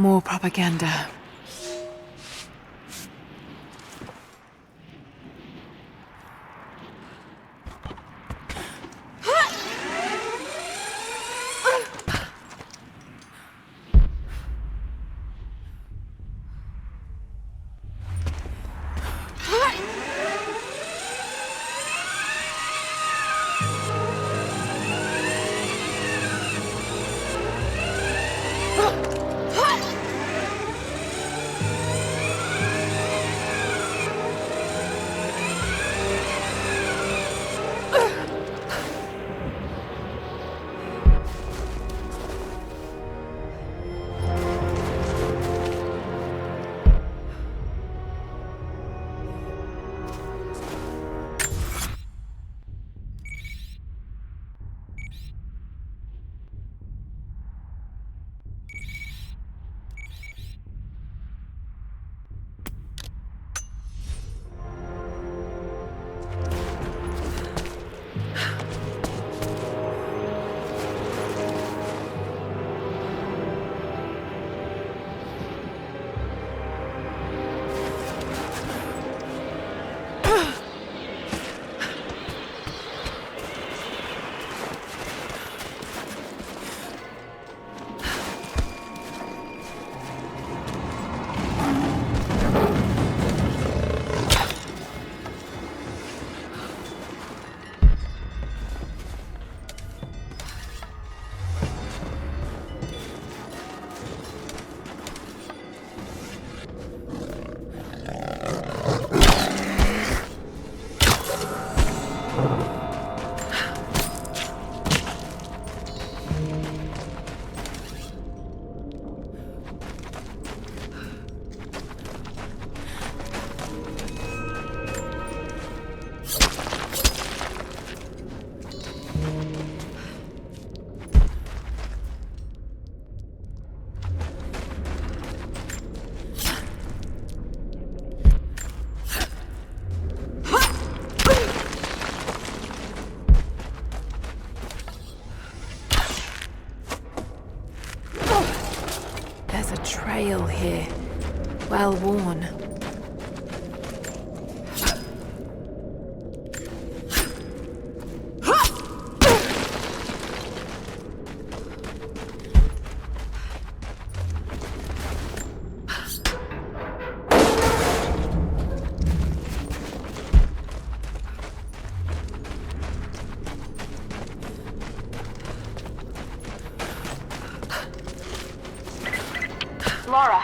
More propaganda. Trail here, well worn. Lara,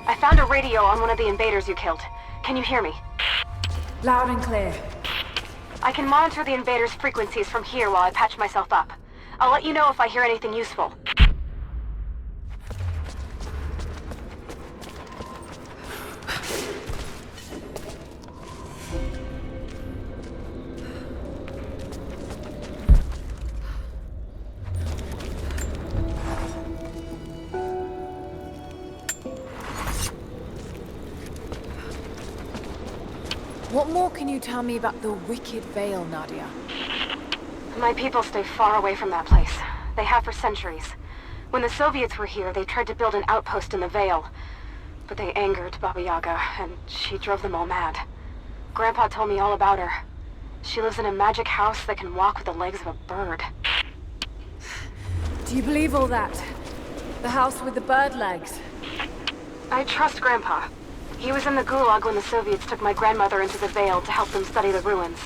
I found a radio on one of the invaders you killed. Can you hear me? Loud and clear. I can monitor the invaders' frequencies from here while I patch myself up. I'll let you know if I hear anything useful. What more can you tell me about the Wicked Veil, Nadia? My people stay far away from that place. They have for centuries. When the Soviets were here, they tried to build an outpost in the Veil. But they angered Baba Yaga, and she drove them all mad. Grandpa told me all about her. She lives in a magic house that can walk with the legs of a bird. Do you believe all that? The house with the bird legs? I trust Grandpa. He was in the Gulag when the Soviets took my grandmother into the Veil to help them study the ruins.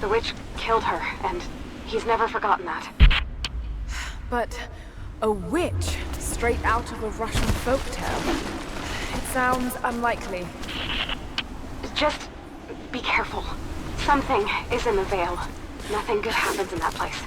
The witch killed her, and he's never forgotten that. But a witch straight out of a Russian folktale? It sounds unlikely. Just be careful. Something is in the Veil. Nothing good happens in that place.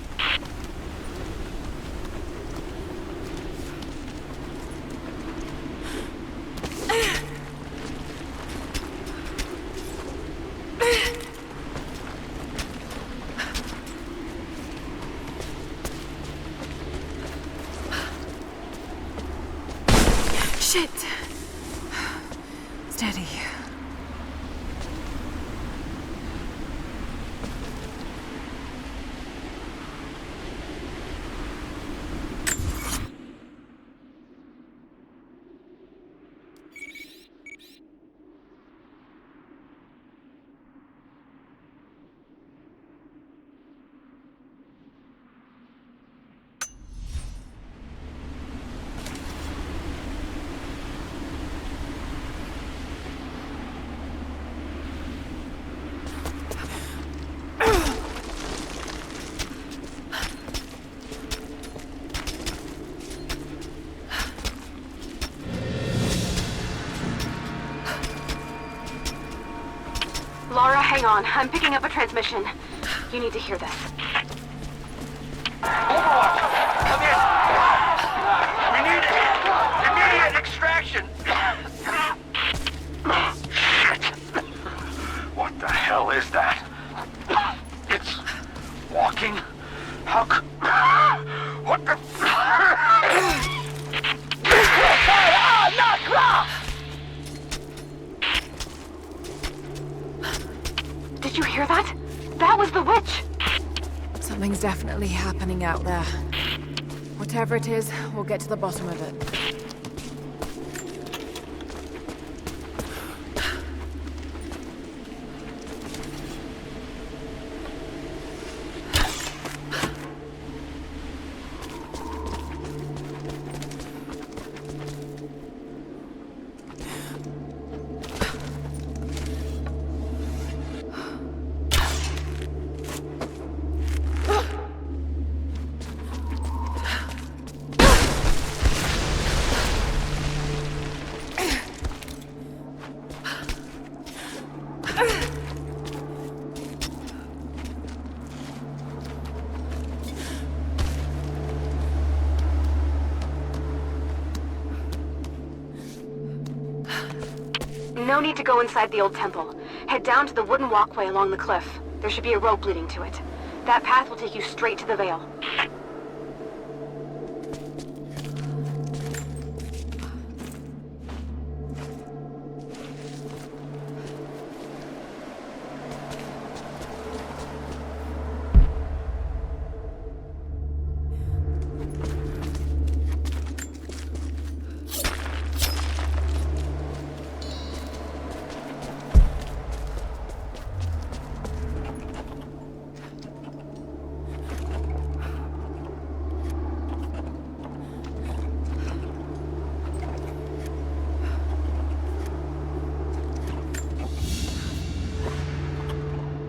Shit! Steady. Hang on, I'm picking up a transmission. You need to hear this. Overwatch! Come in! We need immediate extraction! Shit! What the hell is that? It's walking? How c... What the... Did you hear that? That was the witch! Something's definitely happening out there. Whatever it is, we'll get to the bottom of it. No need to go inside the old temple. Head down to the wooden walkway along the cliff. There should be a rope leading to it. That path will take you straight to the Veil.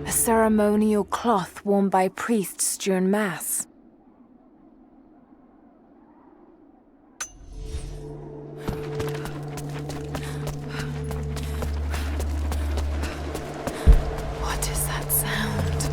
Ceremonial cloth worn by priests during Mass. What is that sound?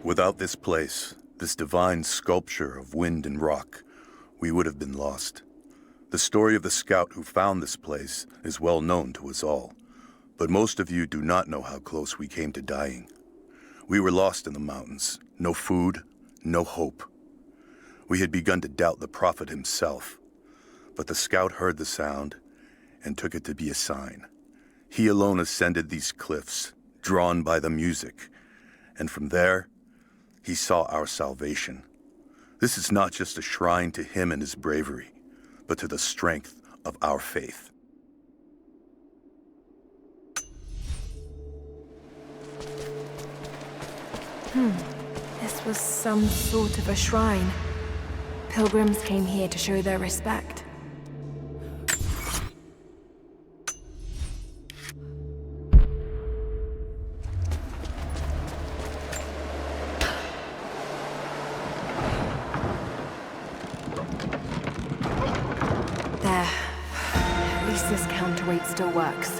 Without this place, this divine sculpture of wind and rock, we would have been lost. The story of the scout who found this place is well known to us all, but most of you do not know how close we came to dying. We were lost in the mountains, no food, no hope. We had begun to doubt the prophet himself, but the scout heard the sound and took it to be a sign. He alone ascended these cliffs, drawn by the music, and from there, he saw our salvation. This is not just a shrine to him and his bravery, but to the strength of our faith. This was some sort of a shrine. Pilgrims came here to show their respect. There. At least this counterweight still works.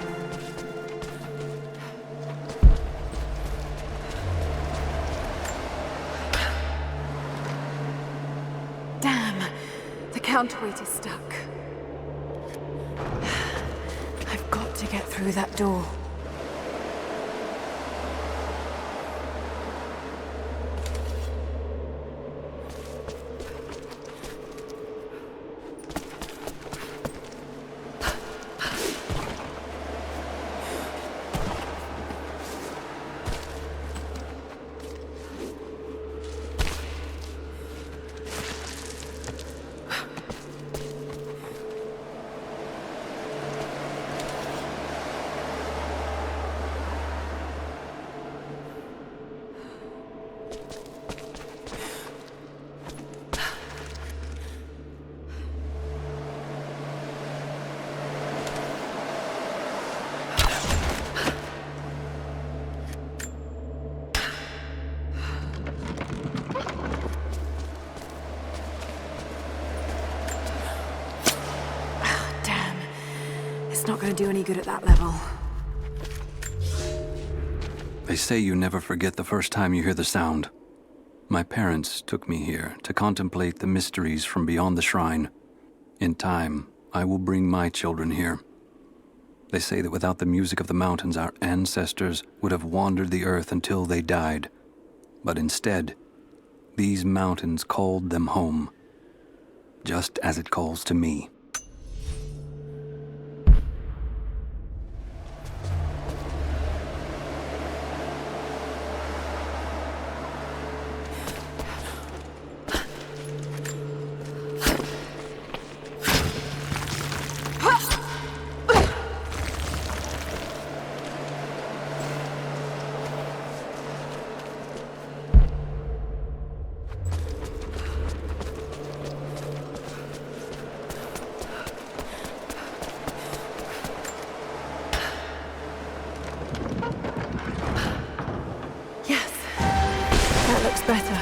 Damn! The counterweight is stuck. I've got to get through that door. It's not gonna do any good at that level. They say you never forget the first time you hear the sound. My parents took me here to contemplate the mysteries from beyond the shrine. In time, I will bring my children here. They say that without the music of the mountains, our ancestors would have wandered the earth until they died. But instead, these mountains called them home, just as it calls to me. Better.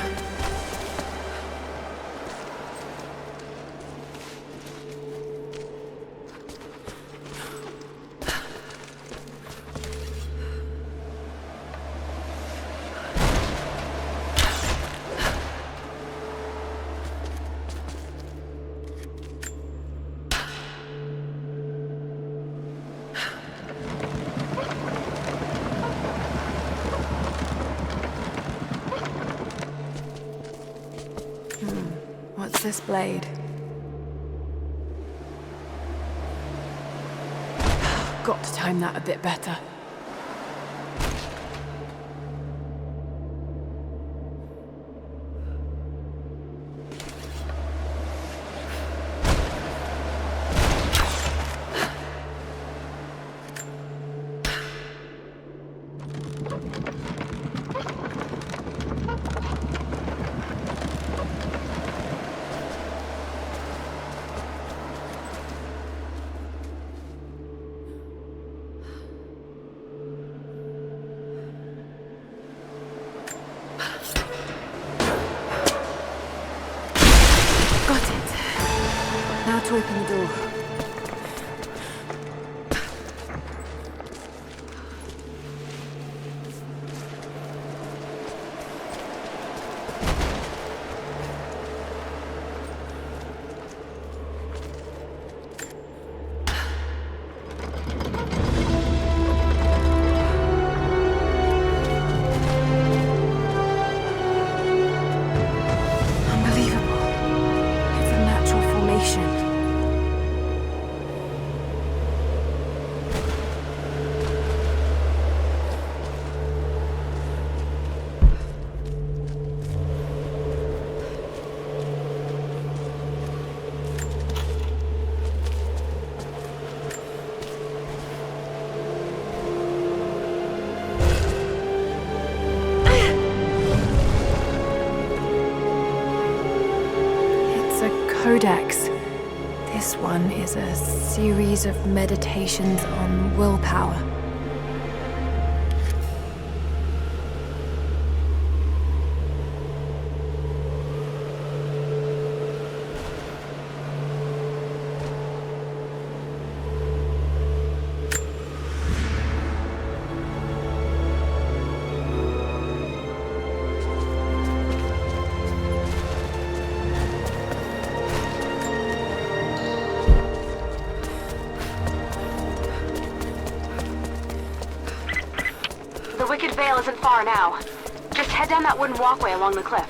What's this blade? Got to time that a bit better. To open the door. Unbelievable. It's a natural formation. Codex. This one is a series of meditations on willpower. The Wicked Veil isn't far now. Just head down that wooden walkway along the cliff.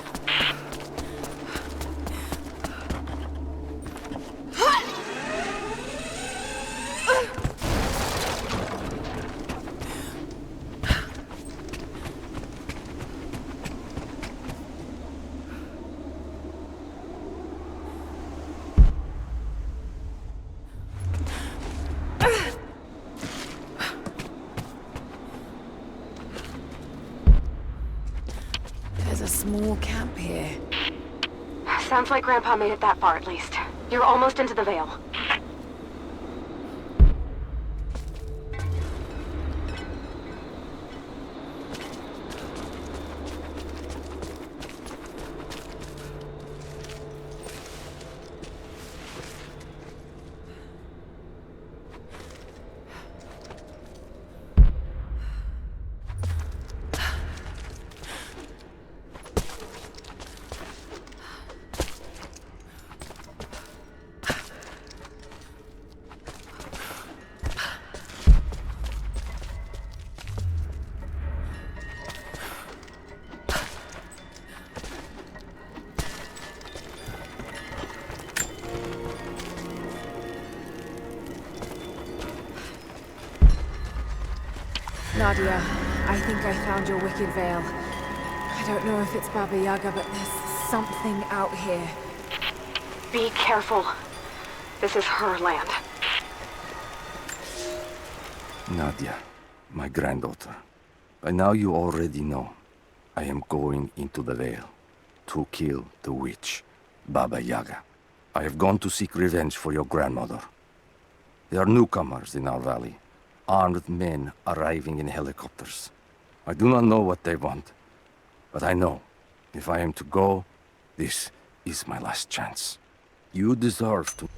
Small camp here. Sounds like Grandpa made it that far at least. You're almost into the Veil. Nadia, I think I found your wicked veil. I don't know if it's Baba Yaga, but there's something out here. Be careful. This is her land. Nadia, my granddaughter. By now you already know. I am going into the Vale to kill the witch, Baba Yaga. I have gone to seek revenge for your grandmother. There are newcomers in our valley, armed men arriving in helicopters. I do not know what they want, but I know if I am to go, this is my last chance. You deserve to...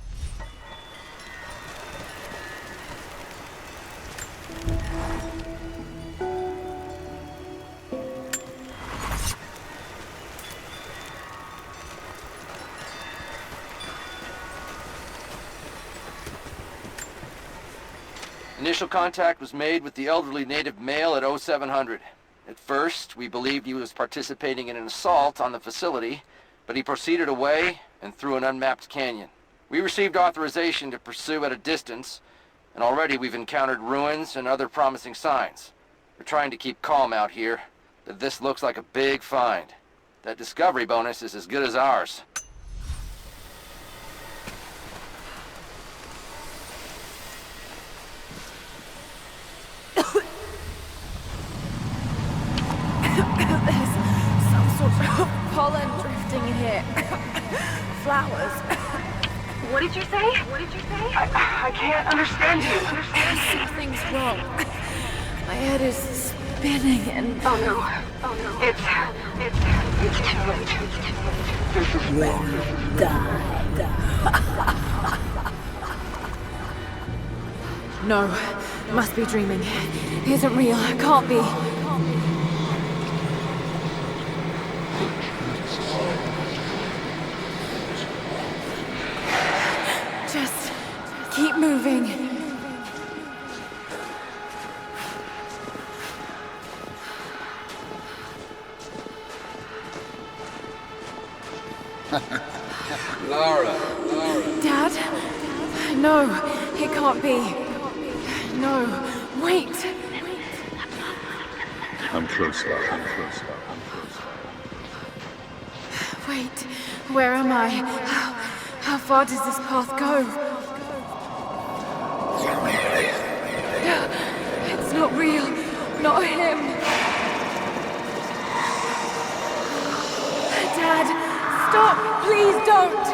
Initial contact was made with the elderly native male at 0700. At first, we believed he was participating in an assault on the facility, but he proceeded away and through an unmapped canyon. We received authorization to pursue at a distance, and already we've encountered ruins and other promising signs. We're trying to keep calm out here, but this looks like a big find. That discovery bonus is as good as ours. There's some sort of pollen drifting in here. Flowers. What did you say? What did you say? I can't understand you. Something's wrong. My head is spinning and... Oh no. Oh no. It's too late. No, must be dreaming. Isn't real. Can't be. Just keep moving. Lara. Dad? No, it can't be. No, wait. I'm close now. Wait, where am I? How far does this path go? It's not real. Not him. Dad, stop! Please don't!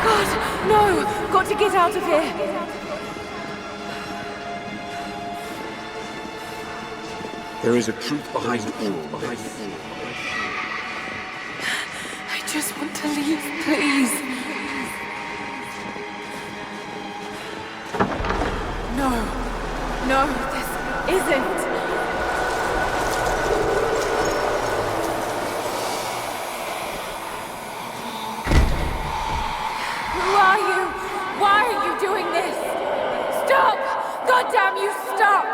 God, no! Got to get out of here! There is a truth behind all this. I just want to leave, please. No, this isn't. Who are you? Why are you doing this? Stop! God damn you, stop!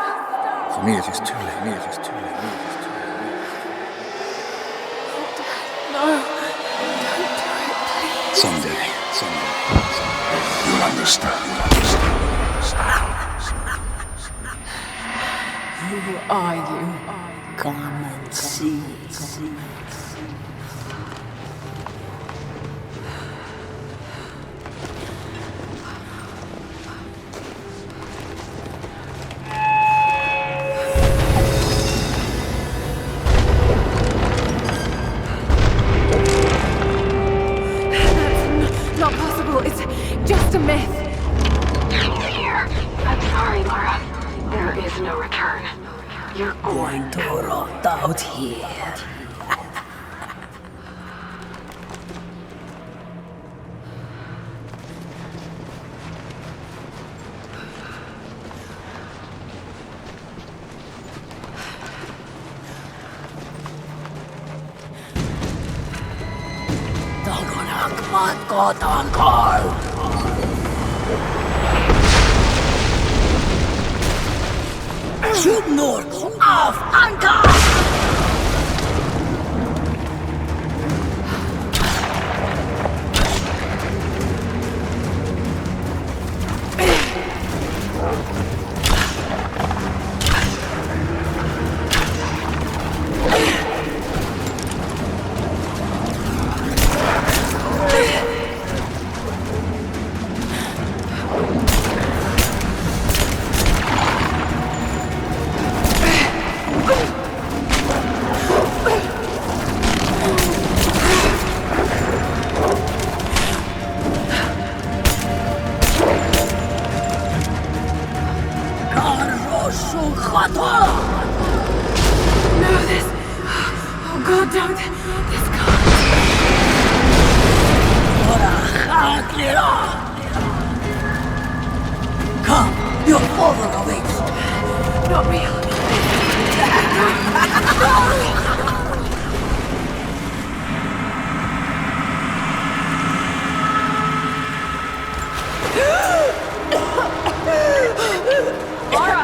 For me, it is too late. No, don't do it, please. Someday. You'll understand. Who are you? Come and see. That's not possible. It's just a myth. Here. I'm sorry, Lara. There is no return. You're Going to rot out here. Nord auf Anker! No, this... Oh God, don't... This can't... Come, your father awaits. Not real. Lara!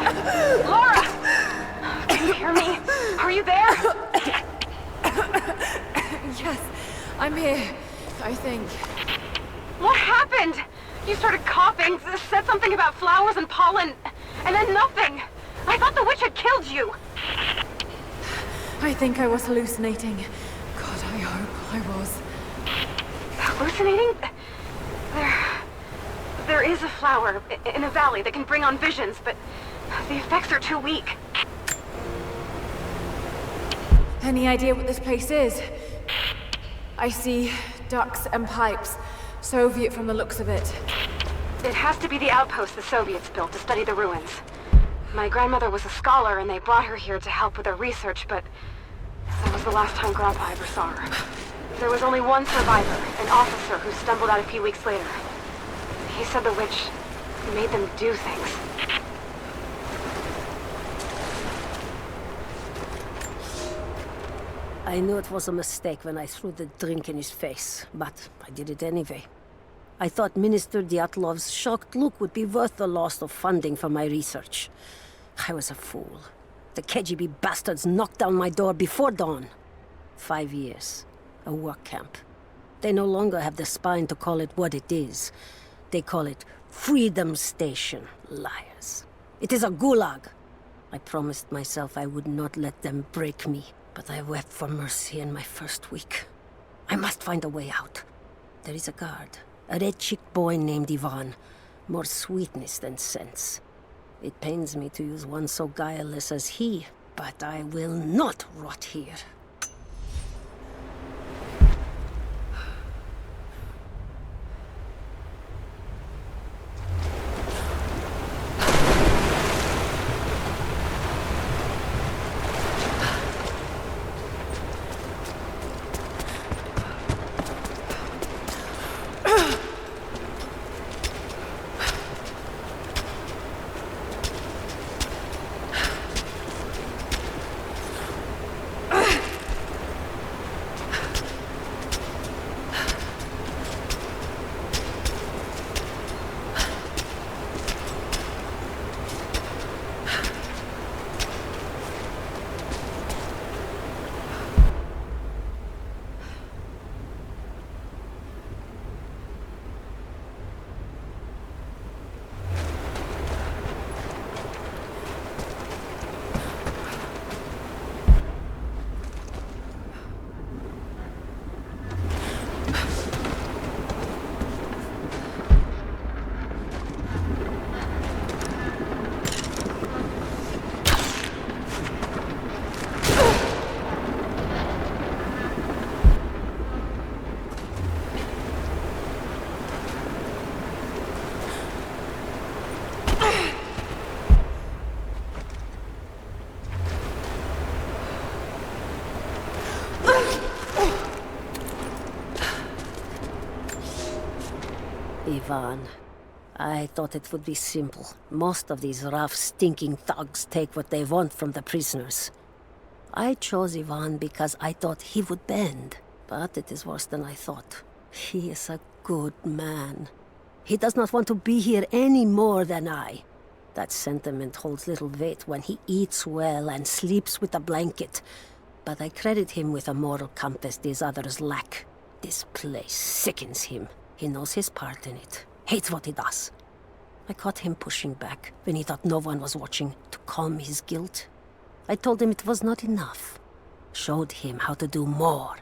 Lara! Can you hear me? Are you there? Yes, I'm here, I think. What happened? You started coughing, said something about flowers and pollen, and then nothing. I thought the witch had killed you. I think I was hallucinating. God, I hope I was. Hallucinating? There is a flower in a valley that can bring on visions, but the effects are too weak. Any idea what this place is? I see ducks and pipes. Soviet from the looks of it. It has to be the outpost the Soviets built to study the ruins. My grandmother was a scholar and they brought her here to help with her research, but that was the last time Grandpa ever saw her. There was only one survivor, an officer who stumbled out a few weeks later. He said the witch made them do things. I knew it was a mistake when I threw the drink in his face, but I did it anyway. I thought Minister Dyatlov's shocked look would be worth the loss of funding for my research. I was a fool. The KGB bastards knocked down my door before dawn. 5 years. A work camp. They no longer have the spine to call it what it is. They call it Freedom Station. Liars. It is a gulag. I promised myself I would not let them break me, but I wept for mercy in my first week. I must find a way out. There is a guard. A red-cheeked boy named Ivan. More sweetness than sense. It pains me to use one so guileless as he, but I will not rot here. Ivan, I thought it would be simple. Most of these rough, stinking thugs take what they want from the prisoners. I chose Ivan because I thought he would bend. But it is worse than I thought. He is a good man. He does not want to be here any more than I. That sentiment holds little weight when he eats well and sleeps with a blanket. But I credit him with a moral compass these others lack. This place sickens him. He knows his part in it. Hates what he does. I caught him pushing back when he thought no one was watching to calm his guilt. I told him it was not enough. Showed him how to do more.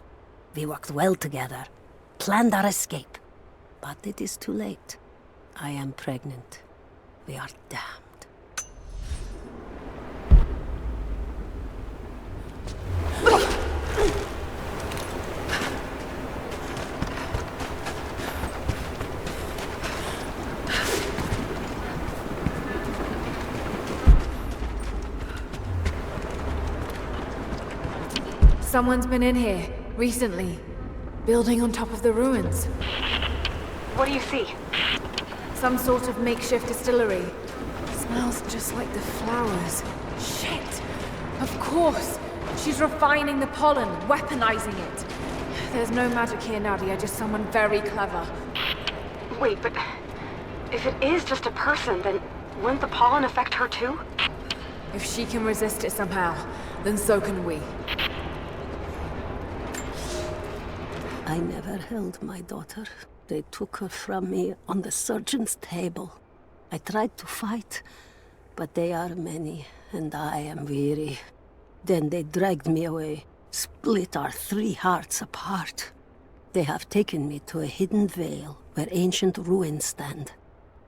We worked well together. Planned our escape. But it is too late. I am pregnant. We are damned. Someone's been in here, recently. Building on top of the ruins. What do you see? Some sort of makeshift distillery. Smells just like the flowers. Shit! Of course! She's refining the pollen, weaponizing it. There's no magic here, Nadia, just someone very clever. Wait, but if it is just a person, then wouldn't the pollen affect her too? If she can resist it somehow, then so can we. I never held my daughter. They took her from me on the surgeon's table. I tried to fight, but they are many, and I am weary. Then they dragged me away, split our 3 hearts apart. They have taken me to a hidden vale where ancient ruins stand.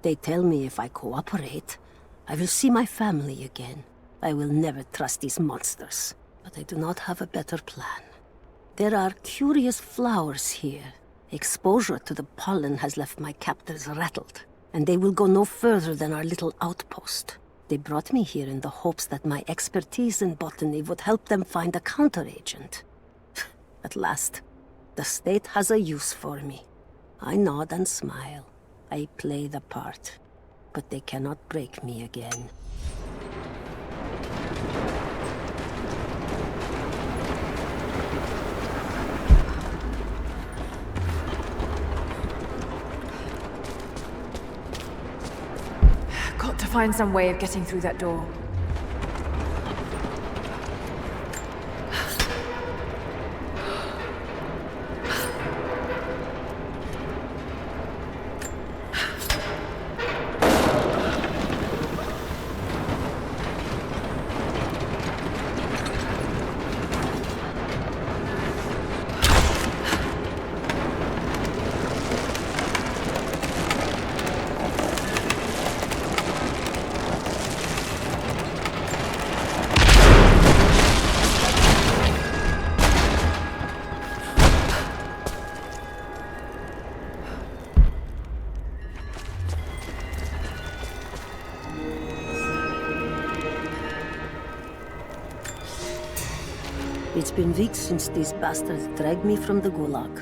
They tell me if I cooperate, I will see my family again. I will never trust these monsters, but I do not have a better plan. There are curious flowers here. Exposure to the pollen has left my captors rattled, and they will go no further than our little outpost. They brought me here in the hopes that my expertise in botany would help them find a counteragent. At last, the state has a use for me. I nod and smile. I play the part, but they cannot break me again. Got to find some way of getting through that door. It's been weeks since these bastards dragged me from the Gulag,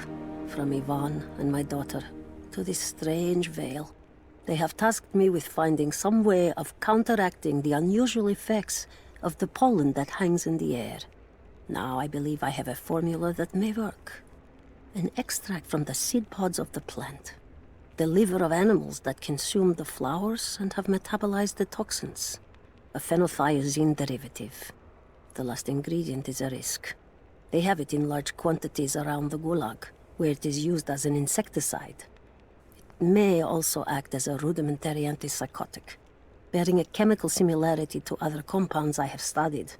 from Ivan and my daughter, to this strange vale. They have tasked me with finding some way of counteracting the unusual effects of the pollen that hangs in the air. Now I believe I have a formula that may work. An extract from the seed pods of the plant. The liver of animals that consume the flowers and have metabolized the toxins. A phenothiazine derivative. The last ingredient is a risk. They have it in large quantities around the Gulag, where it is used as an insecticide. It may also act as a rudimentary antipsychotic, bearing a chemical similarity to other compounds I have studied.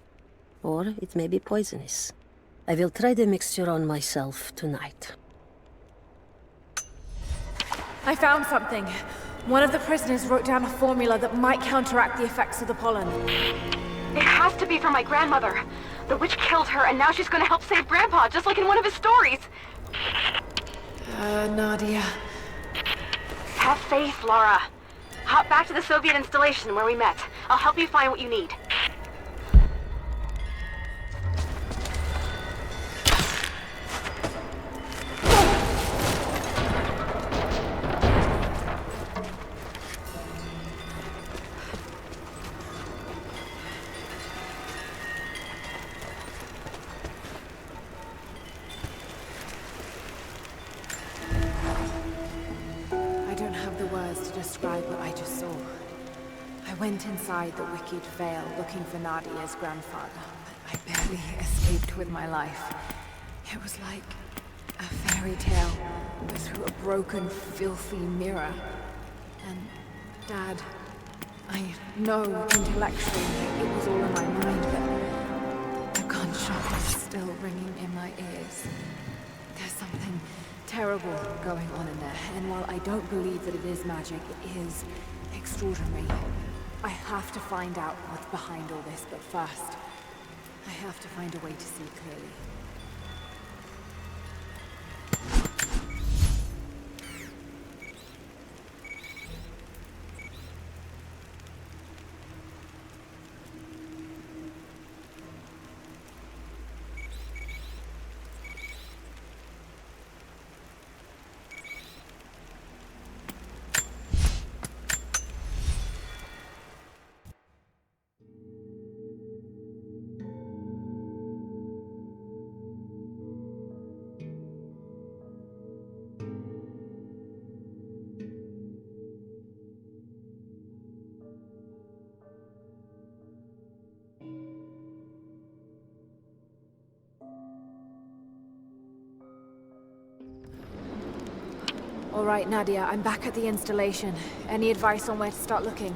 Or it may be poisonous. I will try the mixture on myself tonight. I found something. One of the prisoners wrote down a formula that might counteract the effects of the pollen. It has to be from my grandmother. The witch killed her, and now she's gonna help save Grandpa, just like in one of his stories. Nadia. Have faith, Lara. Hop back to the Soviet installation where we met. I'll help you find what you need. Describe what I just saw. I went inside the wicked vale looking for Nadia's grandfather, but I barely escaped with my life. It was like a fairy tale, but through a broken, filthy mirror. And Dad, I know intellectually it was all in my mind, but the gunshot is still ringing in my ears. There's something terrible going on in there, and while I don't believe that it is magic, it is extraordinary. I have to find out what's behind all this, but first, I have to find a way to see clearly. All right, Nadia, I'm back at the installation. Any advice on where to start looking?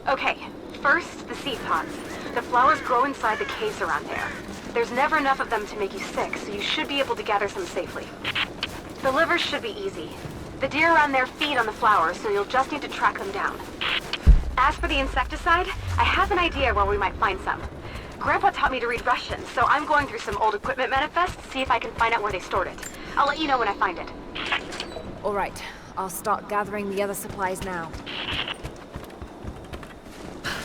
Okay, first, the seed pods. The flowers grow inside the caves around there. There's never enough of them to make you sick, so you should be able to gather some safely. The livers should be easy. The deer around there feed on the flowers, so you'll just need to track them down. As for the insecticide, I have an idea where we might find some. Grandpa taught me to read Russian, so I'm going through some old equipment manifests to see if I can find out where they stored it. I'll let you know when I find it. All right, I'll start gathering the other supplies now.